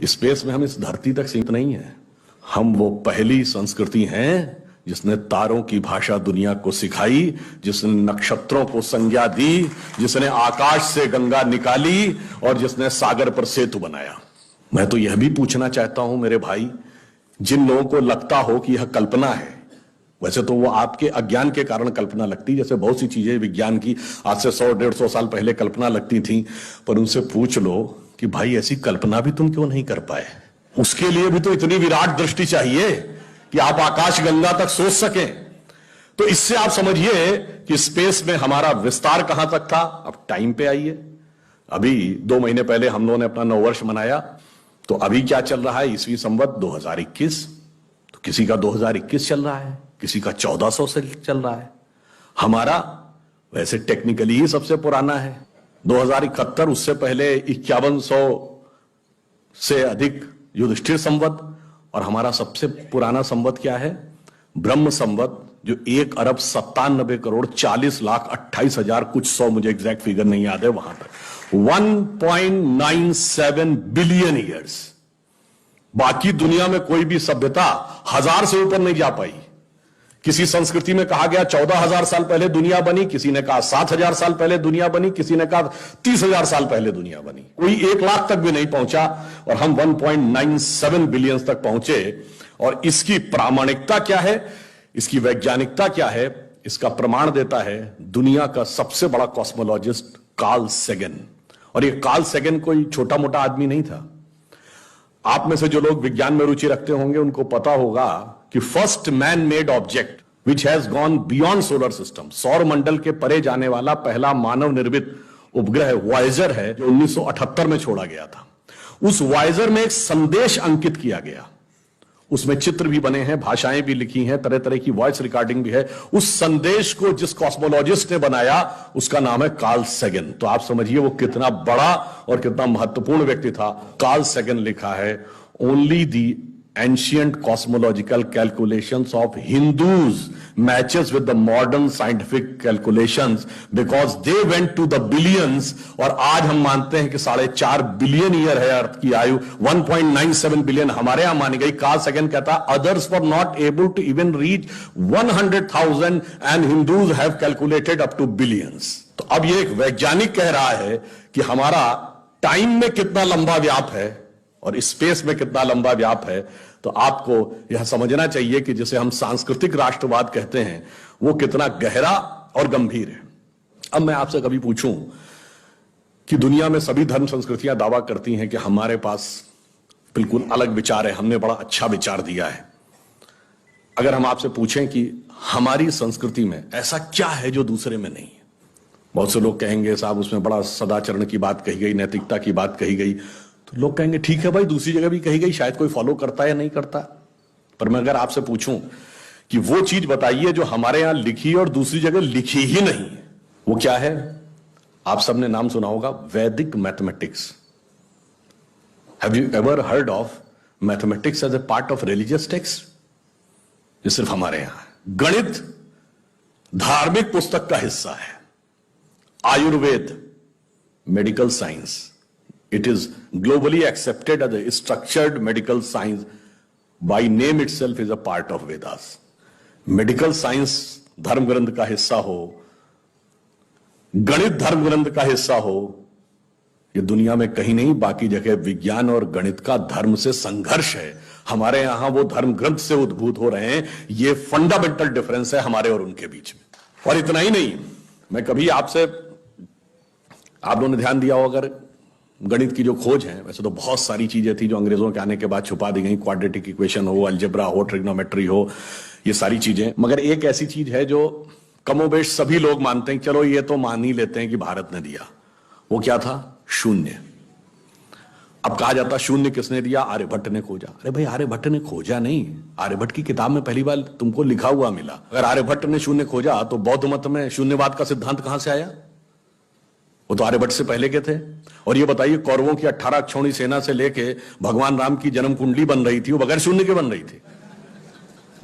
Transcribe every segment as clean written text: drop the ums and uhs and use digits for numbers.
Space में हम इस धरती तक सीमित नहीं है। हम वो पहली संस्कृति हैं जिसने तारों की भाषा दुनिया को सिखाई, जिसने नक्षत्रों को संज्ञा दी, जिसने आकाश से गंगा निकाली और जिसने सागर पर सेतु बनाया। मैं तो यह भी पूछना चाहता हूं मेरे भाई, जिन लोगों को लगता हो कि यह कल्पना है, वैसे तो वो आपके अज्ञान के कारण कल्पना लगती, जैसे बहुत सी चीजें विज्ञान की आज से 100-150 साल पहले कल्पना लगती थी, पर उनसे पूछ लो कि भाई ऐसी कल्पना भी तुम क्यों नहीं कर पाए। उसके लिए भी तो इतनी विराट दृष्टि चाहिए कि आप आकाश गंगा तक सोच सकें। तो इससे आप समझिए कि स्पेस में हमारा विस्तार कहां तक था। अब टाइम पे आइए, अभी 2 महीने पहले हम लोगों ने अपना नववर्ष मनाया, तो अभी क्या चल रहा है, ईस्वी संवत 2021। तो किसी का 2021 चल रहा है, किसी का 1400 से चल रहा है। हमारा वैसे टेक्निकली ही सबसे पुराना है 2071, उससे पहले 5100 से अधिक युधिष्ठिर संवत, और हमारा सबसे पुराना संवत क्या है, ब्रह्म संवत, जो 1,97,40,28,000 कुछ 100, मुझे एग्जैक्ट फिगर नहीं याद है, वहां तक 1.97 बिलियन ईयर्स। बाकी दुनिया में कोई भी सभ्यता 1000 से ऊपर नहीं जा पाई। किसी संस्कृति में कहा गया 14,000 साल पहले दुनिया बनी, किसी ने कहा 7,000 साल पहले दुनिया बनी, किसी ने कहा 30,000 साल पहले दुनिया बनी। कोई 1 लाख तक भी नहीं पहुंचा और हम 1.97 बिलियन तक पहुंचे। और इसकी प्रामाणिकता क्या है, इसकी वैज्ञानिकता क्या है, इसका प्रमाण देता है दुनिया का सबसे बड़ा कॉस्मोलॉजिस्ट कार्ल सेगन। और ये कार्ल सेगन कोई छोटा मोटा आदमी नहीं था। आप में से जो लोग विज्ञान में रुचि रखते होंगे उनको पता होगा कि first man made object which has gone beyond solar system, सौर मंडल के परे जाने वाला पहला मानव निर्मित उपग्रह वॉयेजर है, जो 1978 में छोड़ा गया था। उस वॉयेजर में एक संदेश अंकित किया गया, उसमें चित्र भी बने हैं, भाषाएं भी लिखी हैं, तरह तरह की वॉइस रिकॉर्डिंग भी है। उस संदेश को जिस कॉस्मोलॉजिस्ट ने बनाया उसका नाम है कार्ल सेगन। तो आप समझिए वो कितना बड़ा और कितना महत्वपूर्ण व्यक्ति था। कार्ल सेगन लिखा है, only the ancient cosmological calculations of Hindus matches with the modern scientific calculations because they went to the billions। और आज हम मानते हैं कि 4.5 बिलियन ईयर है अर्थ की आयु, 1.97 बिलियन हमारे यहां मानी गई। कार्ल सेगन कहता है others were not able to even reach 100,000 and Hindus have calculated up to billions। तो अब ये एक वैज्ञानिक कह रहा है कि हमारा टाइम में कितना लंबा व्याप है और स्पेस में कितना लंबा व्याप है। तो आपको यह समझना चाहिए कि जिसे हम सांस्कृतिक राष्ट्रवाद कहते हैं वो कितना गहरा और गंभीर है। अब मैं आपसे कभी पूछूं कि दुनिया में सभी धर्म संस्कृतियां दावा करती हैं कि हमारे पास बिल्कुल अलग विचार है, हमने बड़ा अच्छा विचार दिया है। अगर हम आपसे पूछें कि हमारी संस्कृति में ऐसा क्या है जो दूसरे में नहीं है, बहुत से लोग कहेंगे साहब उसमें बड़ा सदाचरण की बात कही गई, नैतिकता की बात कही गई। तो लोग कहेंगे ठीक है भाई, दूसरी जगह भी कही गई, शायद कोई फॉलो करता है या नहीं करता। पर मैं अगर आपसे पूछूं कि वो चीज बताइए जो हमारे यहां लिखी और दूसरी जगह लिखी ही नहीं, वो क्या है? आप सबने नाम सुना होगा, Vedic mathematics. Have you ever heard of mathematics as a part of religious text? ये सिर्फ हमारे यहां है। गणित धार्मिक पुस्तक का हिस्सा है। Ayurveda medical science, it is globally accepted as a structured medical science, by name itself is a part of Vedas। Medical science धर्म ग्रंथ का हिस्सा हो, गणित धर्म ग्रंथ का हिस्सा हो, ये दुनिया में कहीं नहीं। बाकी जगह विज्ञान और गणित का धर्म से संघर्ष है, हमारे यहां वो धर्म ग्रंथ से उद्भूत हो रहे हैं। ये फंडामेंटल डिफरेंस है हमारे और उनके बीच में। और इतना ही नहीं, मैं कभी आपसे, आप लोगों ने ध्यान दिया हो अगर गणित की जो खोज है, वैसे तो बहुत सारी चीजें थी जो अंग्रेजों के आने के बाद छुपा दी गई, क्वाड्रेटिक इक्वेशन हो, अलजेब्रा हो, ट्रिग्नोमेट्री हो, ये सारी चीजें। मगर एक ऐसी चीज है जो कमोबेश सभी लोग मानते हैं, चलो ये तो मान ही लेते हैं कि भारत ने दिया। वो क्या था? शून्य। अब कहा जाता शून्य किसने दिया? आर्यभट्ट ने खोजा। अरे भाई आर्यभट्ट ने खोजा नहीं, आर्यभट्ट की किताब में पहली बार तुमको लिखा हुआ मिला। अगर आर्यभट्ट ने शून्य खोजा तो बौद्ध मत में शून्यवाद का सिद्धांत कहां से आया? वो तो आर्यभट्ट से पहले के थे। और ये बताइए कौरवों की 18 अक्षौणी सेना से लेके भगवान राम की जन्म कुंडली बन रही थी, वो बगैर शून्य के बन रही थी।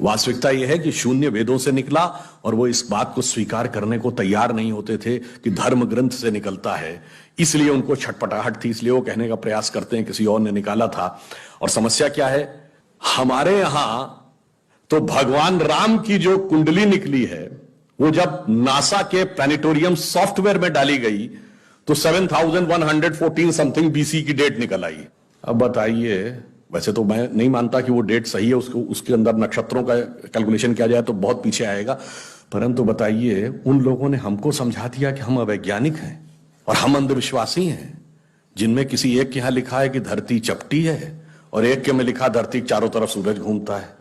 वास्तविकता यह है कि शून्य वेदों से निकला और वो इस बात को स्वीकार करने को तैयार नहीं होते थे कि धर्म ग्रंथ से निकलता है, इसलिए उनको छटपटाहट थी, इसलिए वो कहने का प्रयास करते हैं किसी और ने निकाला था। और समस्या क्या है, हमारे यहां तो भगवान राम की जो कुंडली निकली है वो जब नासा के प्लैनेटोरियम सॉफ्टवेयर में डाली गई तो 7114 समथिंग बीसी की डेट निकल आई। अब बताइए, वैसे तो मैं नहीं मानता कि वो डेट सही है, उसके अंदर नक्षत्रों का कैलकुलेशन किया जाए तो बहुत पीछे आएगा, परंतु बताइए उन लोगों ने हमको समझा दिया कि हम अवैज्ञानिक हैं और हम अंधविश्वासी हैं, जिनमें किसी एक के यहां लिखा है कि धरती चपटी है और एक के में लिखा धरती के चारों तरफ सूरज घूमता है।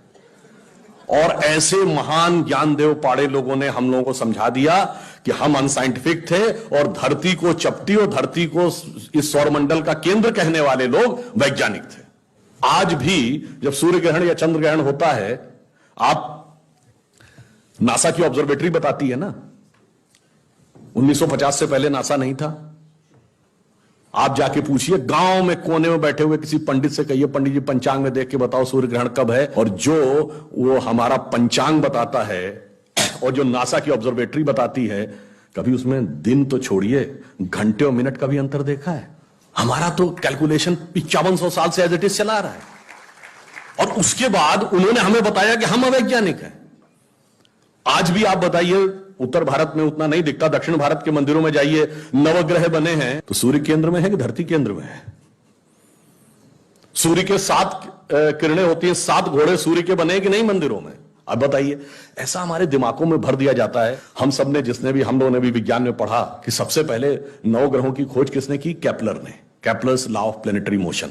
और ऐसे महान ज्ञानदेव पाड़े लोगों ने हम लोगों को समझा दिया कि हम अनसाइंटिफिक थे और धरती को चपटी और धरती को इस सौरमंडल का केंद्र कहने वाले लोग वैज्ञानिक थे। आज भी जब सूर्य ग्रहण या चंद्र ग्रहण होता है, आप नासा की ऑब्जर्वेटरी बताती है ना, 1950 से पहले नासा नहीं था। आप जाके पूछिए, गांव में कोने में बैठे हुए किसी पंडित से कहिए, पंडित जी पंचांग में देख के बताओ सूर्य ग्रहण कब है, और जो वो हमारा पंचांग बताता है और जो नासा की ऑब्जर्वेटरी बताती है, कभी उसमें दिन तो छोड़िए घंटे और मिनट का भी अंतर देखा है? हमारा तो कैलकुलेशन 5500 साल से एज इट इज चला रहा है, और उसके बाद उन्होंने हमें बताया कि हम अवैज्ञानिक हैं। आज भी आप बताइए, उत्तर भारत में उतना नहीं दिखता, दक्षिण भारत के मंदिरों में जाइए, नवग्रह बने हैं तो सूर्य केंद्र में है कि धरती केंद्र में है? सूर्य के 7 किरणें होती हैं, 7 घोड़े सूर्य के बने कि नहीं मंदिरों में? अब बताइए, ऐसा हमारे दिमागों में भर दिया जाता है। हम सब ने, हम लोगों ने भी विज्ञान में पढ़ा कि सबसे पहले 9 ग्रहों की खोज किसने की? केपलर ने, Kepler's law of planetary motion.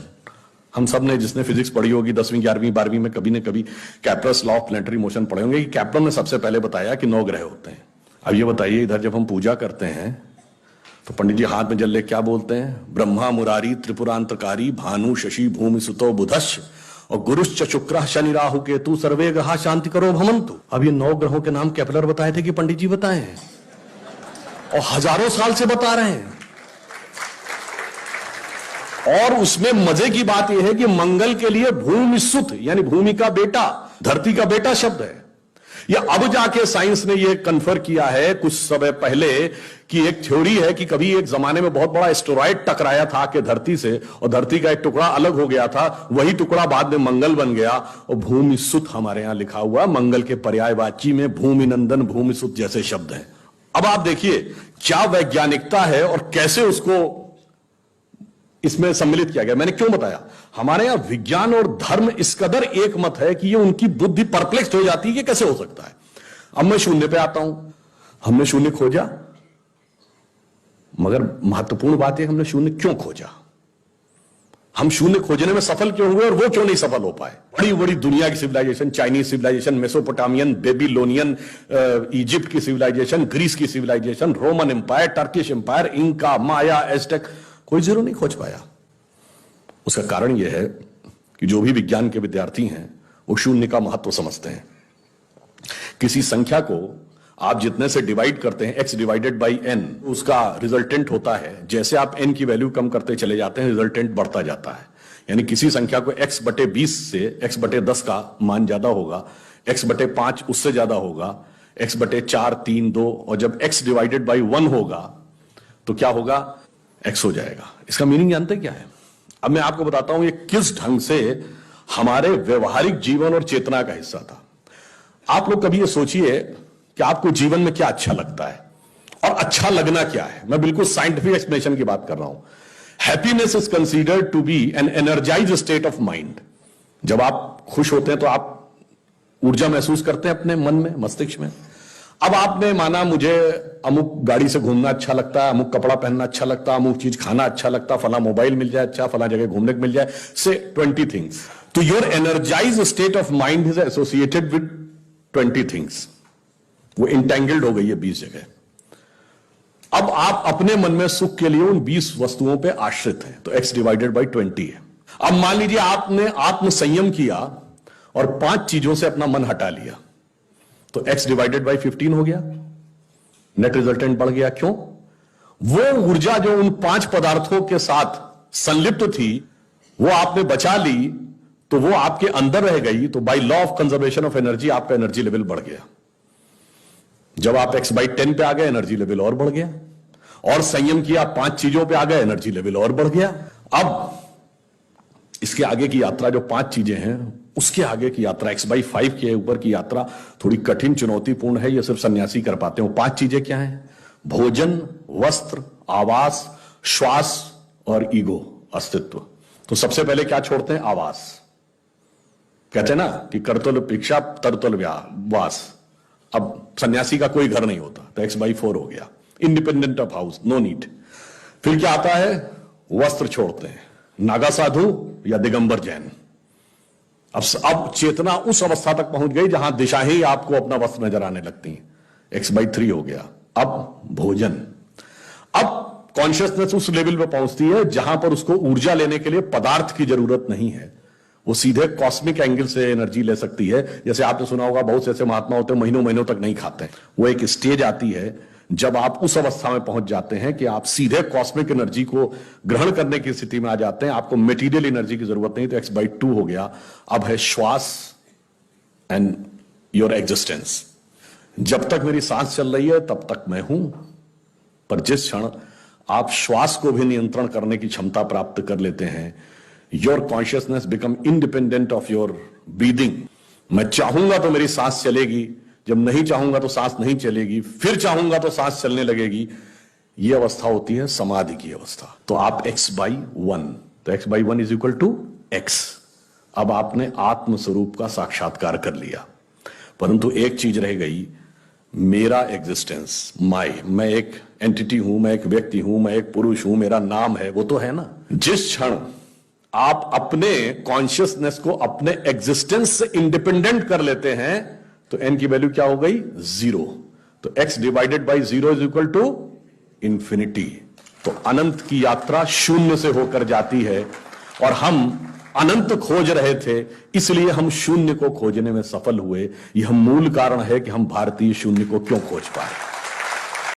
हम सब ने, जिसने फिजिक्स पढ़ी होगी 10वीं 11वीं 12वीं में, कभी न कभी Kepler's law of planetary motion पढ़े होंगे कि केपलर ने सबसे पहले बताया कि 9 ग्रह होते हैं। अब ये बताइए, इधर जब हम पूजा करते हैं तो पंडित जी हाथ में जल ले क्या बोलते हैं? ब्रह्मा मुरारी त्रिपुरांतकारी भानु शशि भूमि सुतो बुधश्च और गुरुश्च शुक्र शनि राहु केतु सर्वे ग्रहा शांति करो भवन्तु। अब ये 9 ग्रहों के नाम केपलर बताए थे कि पंडित जी बताए हैं, और हजारों साल से बता रहे हैं। और उसमें मजे की बात यह है कि मंगल के लिए भूमि सुत यानी भूमि का बेटा, धरती का बेटा शब्द है। या अब जाके साइंस ने यह कन्फर्म किया है कुछ समय पहले कि एक थ्योरी है कि कभी एक जमाने में बहुत बड़ा एस्टेरॉयड टकराया था कि धरती से, और धरती का एक टुकड़ा अलग हो गया था, वही टुकड़ा बाद में मंगल बन गया। और भूमि सुत हमारे यहां लिखा हुआ, मंगल के पर्यायवाची में भूमि नंदन भूमि सुत जैसे शब्द हैं। अब आप देखिए क्या वैज्ञानिकता है और कैसे उसको इसमें सम्मिलित किया गया। मैंने क्यों बताया, हमारे यहां विज्ञान और धर्म इस कदर एक मत है कि ये उनकी बुद्धि परप्लेक्स हो जाती है कि कैसे हो सकता है। अब मैं शून्य पे आता हूं, हमने शून्य खोजा, मगर महत्वपूर्ण बात है हमने शून्य क्यों खोजा, हम शून्य खोजने में सफल क्यों हुए और वो क्यों नहीं सफल हो पाए। बड़ी बड़ी दुनिया की civilization, Chinese civilization, Mesopotamian, Babylonian, Egypt की सिविलाइजेशन, ग्रीस की civilization, Roman empire, Turkish empire, Inca, Maya, Aztec, कोई जीरो नहीं खोज पाया। उसका कारण यह है कि जो भी विज्ञान के विद्यार्थी हैं वो शून्य का महत्व समझते हैं। किसी संख्या को आप जितने से डिवाइड करते हैं, x डिवाइडेड बाई n, उसका रिजल्टेंट होता है। जैसे आप n की वैल्यू कम करते चले जाते हैं, रिजल्टेंट बढ़ता जाता है। यानी किसी संख्या को x बटे 20 से x बटे 10 का मान ज्यादा होगा, x बटे 5 उससे ज्यादा होगा, x बटे 4, 3, 2, और जब x डिवाइडेड बाई 1 होगा तो क्या होगा? x हो जाएगा। इसका मीनिंग जानते क्या है? अब मैं आपको बताता हूं ये किस ढंग से हमारे व्यवहारिक जीवन और चेतना का हिस्सा था। आप लोग कभी ये सोचिए कि आपको जीवन में क्या अच्छा लगता है और अच्छा लगना क्या है। मैं बिल्कुल साइंटिफिक एक्सप्लेनेशन की बात कर रहा हूं। Happiness is considered to be an energised state of mind. जब आप खुश होते हैं तो आप ऊर्जा महसूस करते हैं अपने मन में, मस्तिष्क में। अब आपने माना मुझे अमुक गाड़ी से घूमना अच्छा लगता है, अमुक कपड़ा पहनना अच्छा लगता है, अमुक चीज खाना अच्छा लगता है, फला मोबाइल मिल जाए अच्छा, फला जगह घूमने को मिल जाए, से 20 थिंग्स। तो your energise state of mind is associated with 20 things. वो इंटेंगल्ड हो गई है 20 जगह। अब आप अपने मन में सुख के लिए उन 20 वस्तुओं पे आश्रित हैं, तो x डिवाइडेड बाई 20 है। अब मान लीजिए आपने आत्म संयम किया और 5 चीजों से अपना मन हटा लिया, तो x डिवाइडेड बाई 15 हो गया, नेट रिजल्टेंट बढ़ गया। क्यों? वो ऊर्जा जो उन 5 पदार्थों के साथ संलिप्त थी वो आपने बचा ली, तो वो आपके अंदर रह गई, तो by law of conservation of energy आपका एनर्जी लेवल बढ़ गया। जब आप x/10 पे आ गए, एनर्जी लेवल और बढ़ गया, और संयम किया, 5 चीजों पे आ गए, एनर्जी लेवल और बढ़ गया। अब इसके आगे की यात्रा जो 5 चीजें हैं, उसके आगे की यात्रा x/5 के ऊपर की यात्रा थोड़ी कठिन, चुनौतीपूर्ण है। यह सिर्फ सन्यासी कर पाते हैं। 5 चीजें क्या हैं? भोजन, वस्त्र, आवास, श्वास और ईगो, अस्तित्व। तो सबसे पहले क्या छोड़ते हैं? आवास। कहते हैं ना कि करतुल भिक्षा तरतुल वास। अब सन्यासी का कोई घर नहीं होता, तो x/4 हो गया, independent of house, no need. फिर क्या आता है? वस्त्र छोड़ते हैं, नागा साधु या दिगंबर जैन। अब चेतना उस अवस्था तक पहुंच गई जहां दिशा ही आपको अपना वस्त्र नजर आने लगती है, x/3 हो गया। अब भोजन। अब कॉन्शियसनेस उस लेवल पे पहुंचती है जहां पर उसको ऊर्जा लेने के लिए पदार्थ की जरूरत नहीं है, वो सीधे कॉस्मिक एंगल से एनर्जी ले सकती है। जैसे आपने सुना होगा, बहुत से ऐसे महात्मा होते हैं महीनों महीनों तक नहीं खाते। वो एक स्टेज आती है जब आप उस अवस्था में पहुंच जाते हैं कि आप सीधे कॉस्मिक एनर्जी को ग्रहण करने की स्थिति में आ जाते हैं, आपको मटेरियल एनर्जी की जरूरत नहीं। तो x/2 हो गया। अब है श्वास एंड योर एग्जिस्टेंस। जब तक मेरी सांस चल रही है तब तक मैं हूं, पर जिस क्षण आप श्वास को भी नियंत्रण करने की क्षमता प्राप्त कर लेते हैं, your consciousness become independent of your breathing. मैं चाहूंगा तो मेरी सांस चलेगी, जब नहीं चाहूंगा तो सांस नहीं चलेगी, फिर चाहूंगा तो सांस चलने लगेगी। यह अवस्था होती है समाधि की अवस्था। तो आप x/1, तो x/1 is equal to x। अब आपने आत्म स्वरूप का साक्षात्कार कर लिया, परंतु एक चीज रह गई, मेरा एग्जिस्टेंस, मैं एक एंटिटी हूं, मैं एक व्यक्ति हूं, मैं एक पुरुष हूं, मेरा नाम है, वो तो है ना। जिस क्षण आप अपने कॉन्शियसनेस को अपने एग्जिस्टेंस से इंडिपेंडेंट कर लेते हैं, तो n की वैल्यू क्या हो गई? 0। तो x/0 is equal to infinity. तो अनंत की यात्रा शून्य से होकर जाती है, और हम अनंत खोज रहे थे, इसलिए हम शून्य को खोजने में सफल हुए। यह मूल कारण है कि हम भारतीय शून्य को क्यों खोज पाए।